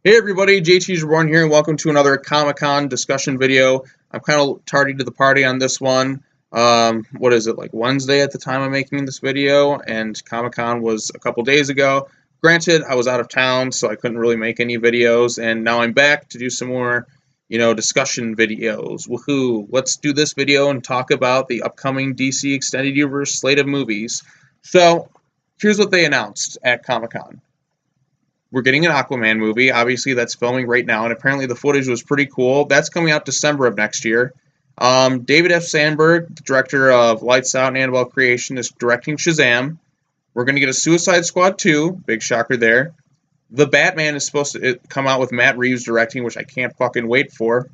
Hey everybody, JTISREBORN here, and welcome to another Comic-Con discussion video. I'm kind of tardy to the party on this one. What is it, like Wednesday at the time I'm making this video, and Comic-Con was a couple days ago. Granted, I was out of town, so I couldn't really make any videos, and now I'm back to do some more, discussion videos. Woohoo! Let's do this video and talk about the upcoming DC Extended Universe slate of movies. So, here's what they announced at Comic-Con. We're getting an Aquaman movie. Obviously, that's filming right now, and apparently the footage was pretty cool. That's coming out December of next year. David F. Sandberg, the director of Lights Out and Annabelle Creation, is directing Shazam. We're going to get a Suicide Squad 2. Big shocker there. The Batman is supposed to come out with Matt Reeves directing, which I can't fucking wait for.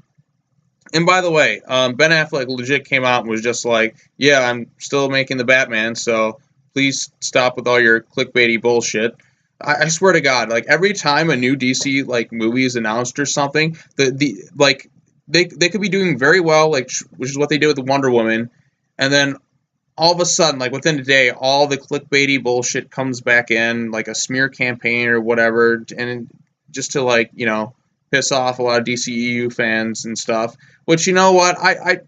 And by the way, Ben Affleck legit came out and was just like, yeah, I'm still making the Batman, so please stop with all your clickbaity bullshit. I swear to God, like every time a new DC like movie is announced or something, they could be doing very well, like which is what they did with Wonder Woman, and then all of a sudden, like within a day, all the clickbaity bullshit comes back in, like a smear campaign or whatever, and just to piss off a lot of DCEU fans and stuff. Which, you know what, I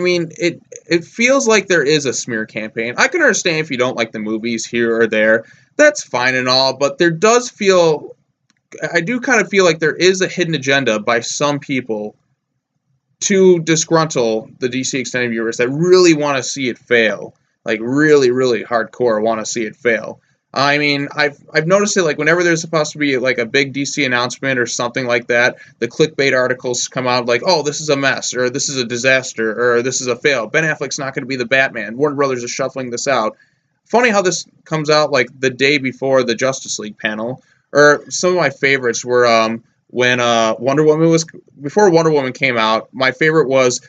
mean, it feels like there is a smear campaign. I can understand if you don't like the movies here or there. That's fine and all, but there does feel... I do kind of feel like there is a hidden agenda by some people to disgruntle the DC Extended Universe that really want to see it fail. Like, really, really hardcore want to see it fail. I mean, I've noticed it, like, whenever there's supposed to be, like, a big DC announcement or something like that, the clickbait articles come out like, oh, this is a mess, or this is a disaster, or this is a fail. Ben Affleck's not going to be the Batman. Warner Brothers is shuffling this out. Funny how this comes out, like, the day before the Justice League panel. Or some of my favorites were, when Wonder Woman was... Before Wonder Woman came out, my favorite was,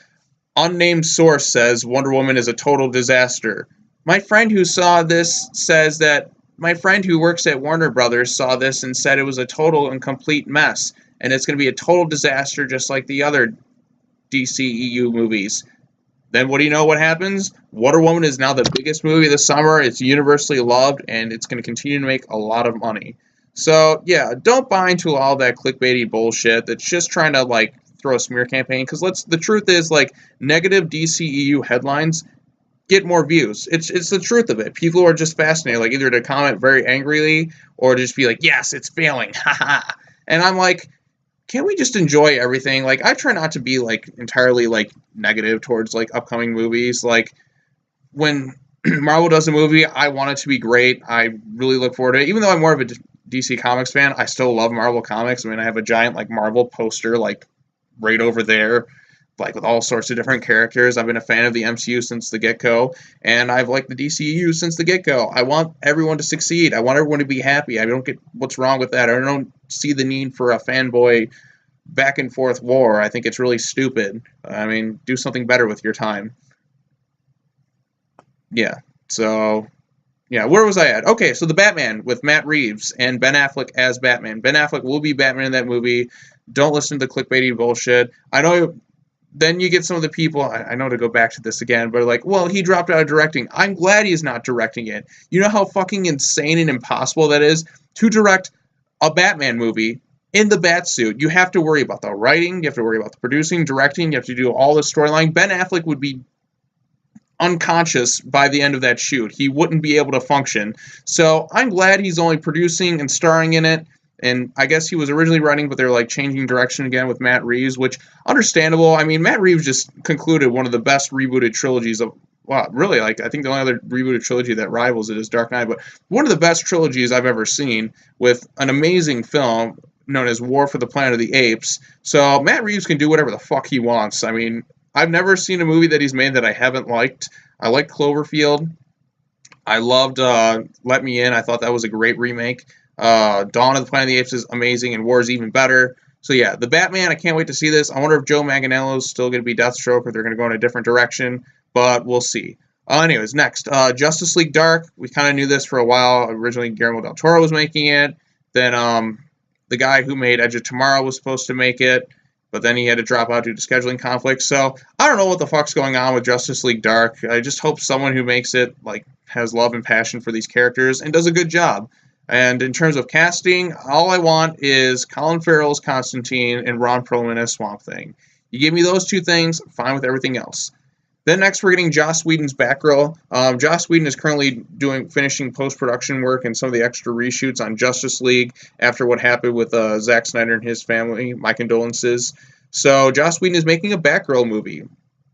unnamed source says Wonder Woman is a total disaster. My friend who saw this says that my friend who works at Warner Brothers saw this and said it was a total and complete mess, and it's going to be a total disaster just like the other DCEU movies. Then what do you know what happens? Wonder Woman is now the biggest movie of the summer, it's universally loved, and it's going to continue to make a lot of money. So, yeah, don't buy into all that clickbaity bullshit that's just trying to, like, throw a smear campaign, because the truth is, like, negative DCEU headlines get more views. It's the truth of it. People are just fascinated, like either to comment very angrily or to just be like, yes, it's failing, haha. And I'm like, can't we just enjoy everything? Like, I try not to be like entirely like negative towards like upcoming movies. Like when Marvel does a movie, I want it to be great. I really look forward to it. Even though I'm more of a DC Comics fan, I still love Marvel Comics. I mean, I have a giant like Marvel poster like right over there, like with all sorts of different characters. I've been a fan of the MCU since the get-go, and I've liked the DCEU since the get-go. I want everyone to succeed. I want everyone to be happy. I don't get what's wrong with that. I don't see the need for a fanboy back and forth war. I think it's really stupid. I mean, do something better with your time. Yeah, so... Yeah, where was I at? Okay, so the Batman with Matt Reeves and Ben Affleck as Batman. Ben Affleck will be Batman in that movie. Don't listen to the clickbaity bullshit. I know... Then you get some of the people, I know to go back to this again, but like, well, he dropped out of directing. I'm glad he's not directing it. You know how fucking insane and impossible that is? To direct a Batman movie in the Batsuit, you have to worry about the writing, you have to worry about the producing, directing, you have to do all the storyline. Ben Affleck would be unconscious by the end of that shoot. He wouldn't be able to function. So I'm glad he's only producing and starring in it. And I guess he was originally writing, but they're like changing direction again with Matt Reeves, which understandable. I mean, Matt Reeves just concluded one of the best rebooted trilogies of, well, really, like I think the only other rebooted trilogy that rivals it is Dark Knight, but one of the best trilogies I've ever seen with an amazing film known as War for the Planet of the Apes. So Matt Reeves can do whatever the fuck he wants. I mean, I've never seen a movie that he's made that I haven't liked. I like Cloverfield. I loved Let Me In. I thought that was a great remake. Dawn of the Planet of the Apes is amazing, and War is even better. So yeah, the Batman, I can't wait to see this. I wonder if Joe Manganiello is still going to be Deathstroke or they're going to go in a different direction, but we'll see. Anyways, next, Justice League Dark. We kind of knew this for a while. Originally, Guillermo del Toro was making it. Then the guy who made Edge of Tomorrow was supposed to make it, but then he had to drop out due to scheduling conflicts. So I don't know what the fuck's going on with Justice League Dark. I just hope someone who makes it like has love and passion for these characters and does a good job. And in terms of casting, all I want is Colin Farrell as Constantine and Ron Perlman as Swamp Thing. You give me those two things, fine with everything else. Then next we're getting Joss Whedon's Batgirl. Joss Whedon is currently finishing post-production work and some of the extra reshoots on Justice League after what happened with Zack Snyder and his family. My condolences. So Joss Whedon is making a Batgirl movie.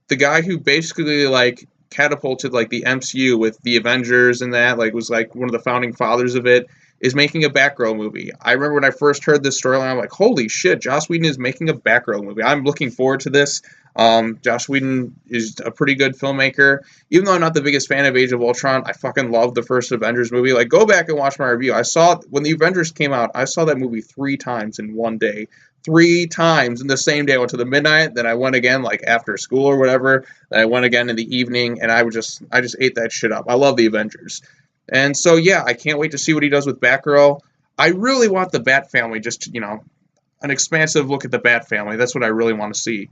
The guy who basically like catapulted like the MCU with the Avengers and that, like was like one of the founding fathers of it, is making a Batgirl movie. I remember when I first heard this storyline, I'm like, holy shit, Joss Whedon is making a Batgirl movie. I'm looking forward to this. Joss Whedon is a pretty good filmmaker. Even though I'm not the biggest fan of Age of Ultron, I fucking love the first Avengers movie. Like, go back and watch my review. I saw, when the Avengers came out, I saw that movie 3 times in one day. 3 times in the same day. I went to the midnight, then I went again, like, after school or whatever. Then I went again in the evening, and I just ate that shit up. I love the Avengers. And so, yeah, I can't wait to see what he does with Batgirl. I really want the Bat family, just, an expansive look at the Bat family. That's what I really want to see.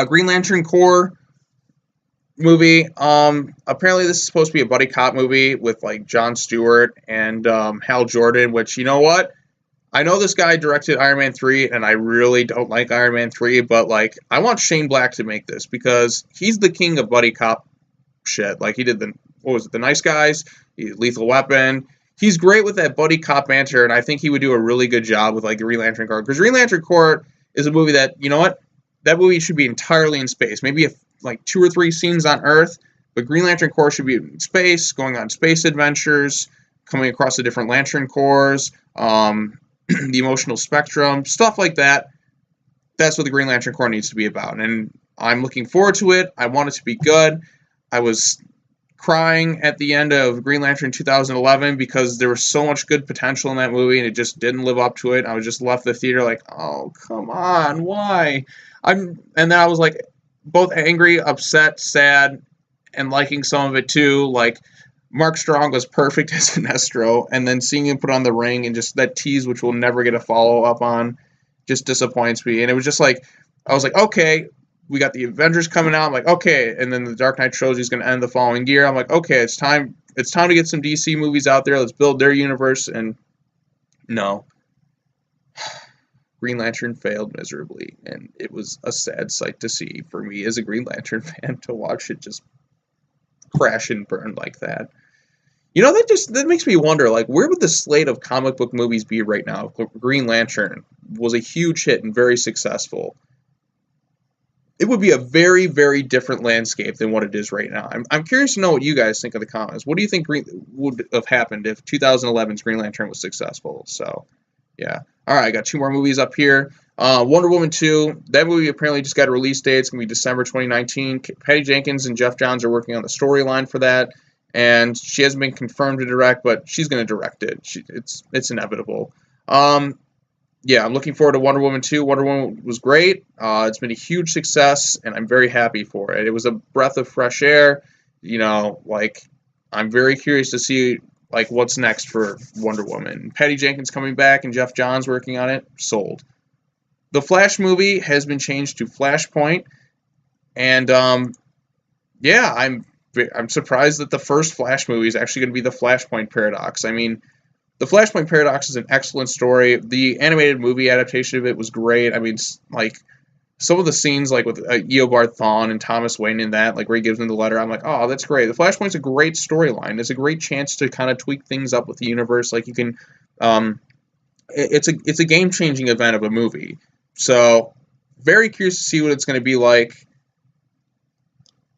Green Lantern Corps movie. Apparently this is supposed to be a buddy cop movie with, like, Jon Stewart and Hal Jordan, which, you know what? I know this guy directed Iron Man 3, and I really don't like Iron Man 3, but, like, I want Shane Black to make this because he's the king of buddy cop shit. Like, he did The Nice Guys, Lethal Weapon. He's great with that buddy cop banter, and I think he would do a really good job with, like, Green Lantern Corps. Because Green Lantern Corps is a movie that, you know what? That movie should be entirely in space. Maybe, like, 2 or 3 scenes on Earth, but Green Lantern Corps should be in space, going on space adventures, coming across the different Lantern Corps, the emotional spectrum, stuff like that. That's what the Green Lantern Corps needs to be about. And I'm looking forward to it. I want it to be good. I was crying at the end of Green Lantern 2011 because there was so much good potential in that movie and it just didn't live up to it. I was just left the theater like, oh, come on, why? And then I was like both angry, upset, sad, and liking some of it too. Like, Mark Strong was perfect as Sinestro, and then seeing him put on the ring and just that tease, which we'll never get a follow-up on, just disappoints me. And it was just like, I was like, okay, we got the Avengers coming out. I'm like, okay, and then the Dark Knight trilogy is going to end the following year. I'm like, okay, it's time to get some DC movies out there. Let's build their universe. And no, Green Lantern failed miserably, and it was a sad sight to see for me as a Green Lantern fan to watch it just crash and burn like that. That makes me wonder, like, where would the slate of comic book movies be right now if Green Lantern was a huge hit and very successful? It would be a very, very different landscape than what it is right now. I'm curious to know what you guys think of the comments. What do you think would have happened if 2011's Green Lantern was successful? So, yeah. All right, I got 2 more movies up here. Wonder Woman 2. That movie apparently just got a release date. It's going to be December 2019. Patty Jenkins and Jeff Johns are working on the storyline for that. And she hasn't been confirmed to direct, but she's going to direct it. It's inevitable. Yeah, I'm looking forward to Wonder Woman 2. Wonder Woman was great. It's been a huge success, and I'm very happy for it. It was a breath of fresh air. I'm very curious to see, like, what's next for Wonder Woman. Patty Jenkins coming back and Jeff Johns working on it. Sold. The Flash movie has been changed to Flashpoint, and, yeah, I'm surprised that the first Flash movie is actually going to be the Flashpoint Paradox. I mean, the Flashpoint Paradox is an excellent story. The animated movie adaptation of it was great. I mean, like, some of the scenes, like, with Eobard Thawne and Thomas Wayne in that, like, where he gives them the letter, I'm like, oh, that's great. The Flashpoint's a great storyline. It's a great chance to kind of tweak things up with the universe. Like, you can, it's a game-changing event of a movie. So, very curious to see what it's going to be like.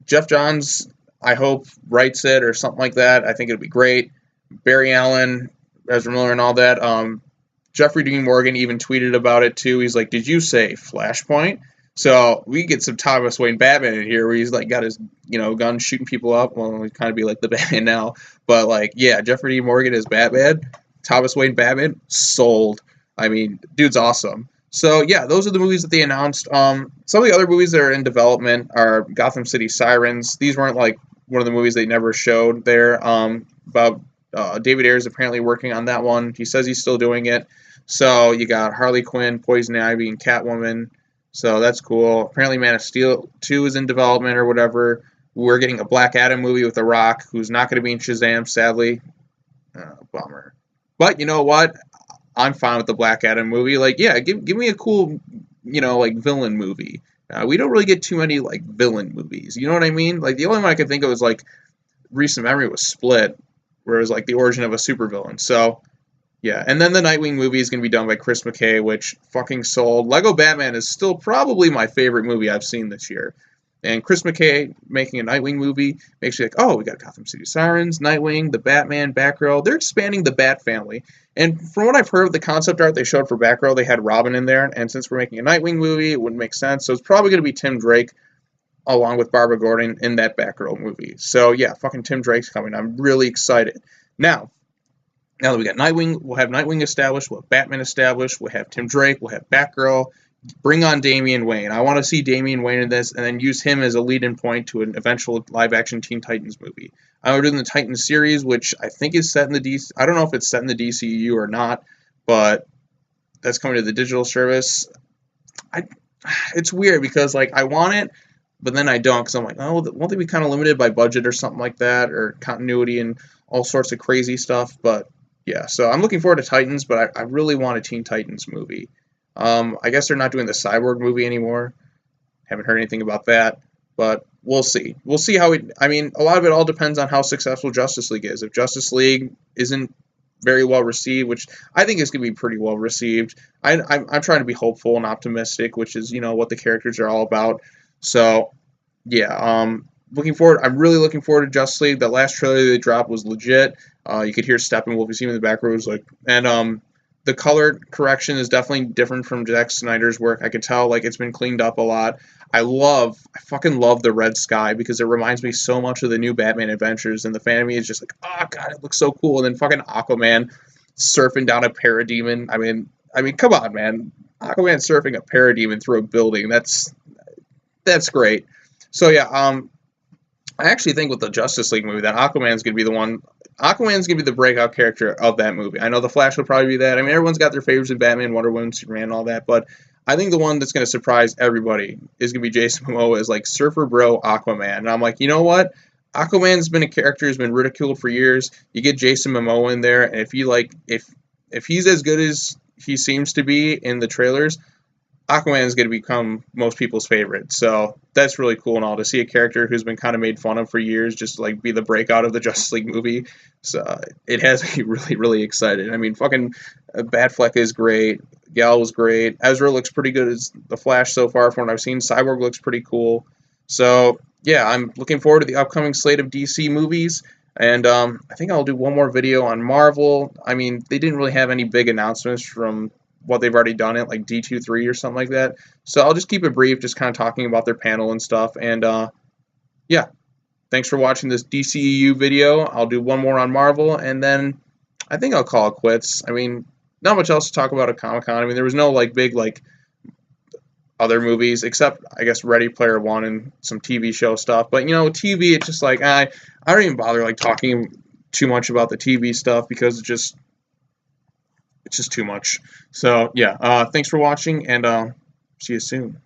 Jeff Johns, I hope, writes it or something like that. I think it'll be great. Barry Allen, Ezra Miller, and all that. Jeffrey Dean Morgan even tweeted about it too. He's like, "Did you say Flashpoint?" So we get some Thomas Wayne Batman in here, where he's like got his gun shooting people up. Well, he'd kind of be like the Batman now, but like, yeah, Jeffrey Dean Morgan is Batman. Thomas Wayne Batman, sold. I mean, dude's awesome. So yeah, those are the movies that they announced. Some of the other movies that are in development are Gotham City Sirens. These weren't like one of the movies they never showed there. About David Ayers apparently working on that one. He says he's still doing it. So you got Harley Quinn, Poison Ivy, and Catwoman. So that's cool. Apparently Man of Steel 2 is in development or whatever. We're getting a Black Adam movie with The Rock, who's not going to be in Shazam, sadly. Bummer. But you know what? I'm fine with the Black Adam movie. Like, yeah, give me a cool, like villain movie. We don't really get too many like villain movies. You know what I mean? Like the only one I could think of was like recent memory was Split, where it was like the origin of a supervillain. So yeah, and then the Nightwing movie is going to be done by Chris McKay, which fucking sold. Lego Batman is still probably my favorite movie I've seen this year. And Chris McKay making a Nightwing movie makes you like, oh, we got Gotham City Sirens, Nightwing, the Batman, Batgirl. They're expanding the Bat family. And from what I've heard of the concept art they showed for Batgirl, they had Robin in there. And since we're making a Nightwing movie, it wouldn't make sense. So it's probably going to be Tim Drake along with Barbara Gordon in that Batgirl movie. So yeah, fucking Tim Drake's coming. I'm really excited. Now that we got Nightwing, we'll have Nightwing established, we'll have Batman established, we'll have Tim Drake, we'll have Batgirl. Bring on Damian Wayne. I want to see Damian Wayne in this, and then use him as a lead-in point to an eventual live-action Teen Titans movie. I'm doing the Titans series, which I think is set in the DC. I don't know if it's set in the DCEU or not, but that's coming to the digital service. It's weird because like I want it, but then I don't because I'm like, oh, won't they be kind of limited by budget or something like that, or continuity and all sorts of crazy stuff? But yeah, so I'm looking forward to Titans, but I really want a Teen Titans movie. I guess they're not doing the Cyborg movie anymore. Haven't heard anything about that, but we'll see. We'll see how it. I mean, a lot of it all depends on how successful Justice League is. If Justice League isn't very well received, which I think is going to be pretty well received, I'm trying to be hopeful and optimistic, which is what the characters are all about. So yeah, looking forward. I'm really looking forward to Justice League. The last trailer they dropped was legit. You could hear Steppenwolf. You see him in the back row. It was like, and the color correction is definitely different from Zack Snyder's work. I could tell like it's been cleaned up a lot. I fucking love the red sky because it reminds me so much of the new Batman Adventures, and the fan of me is just like, oh god, it looks so cool. And then fucking Aquaman surfing down a parademon. I mean, come on, man. Aquaman surfing a parademon through a building. That's great. So yeah, I actually think with the Justice League movie that Aquaman's gonna be the one. Aquaman's going to be the breakout character of that movie. I know The Flash will probably be that. I mean, everyone's got their favorites in Batman, Wonder Woman, Superman, all that. But I think the one that's going to surprise everybody is going to be Jason Momoa as, like, Surfer Bro Aquaman. And I'm like, you know what? Aquaman's been a character who's been ridiculed for years. You get Jason Momoa in there, and if he's as good as he seems to be in the trailers, Aquaman is going to become most people's favorite. So that's really cool and all to see a character who's been kind of made fun of for years just like be the breakout of the Justice League movie. So it has me really, really excited. I mean, fucking Batfleck is great. Gal was great. Ezra looks pretty good as the Flash so far from what I've seen. Cyborg looks pretty cool. So yeah, I'm looking forward to the upcoming slate of DC movies. And I think I'll do one more video on Marvel. I mean, they didn't really have any big announcements from what they've already done it, like D23 or something like that. So I'll just keep it brief, just kind of talking about their panel and stuff. And yeah, thanks for watching this DCEU video. I'll do one more on Marvel, and then I think I'll call it quits. I mean, not much else to talk about at Comic-Con. I mean, there was no like big like other movies except I guess Ready Player One and some TV show stuff. But TV, it's just like I don't even bother like talking too much about the TV stuff because it's just too much. So yeah, thanks for watching, and see you soon.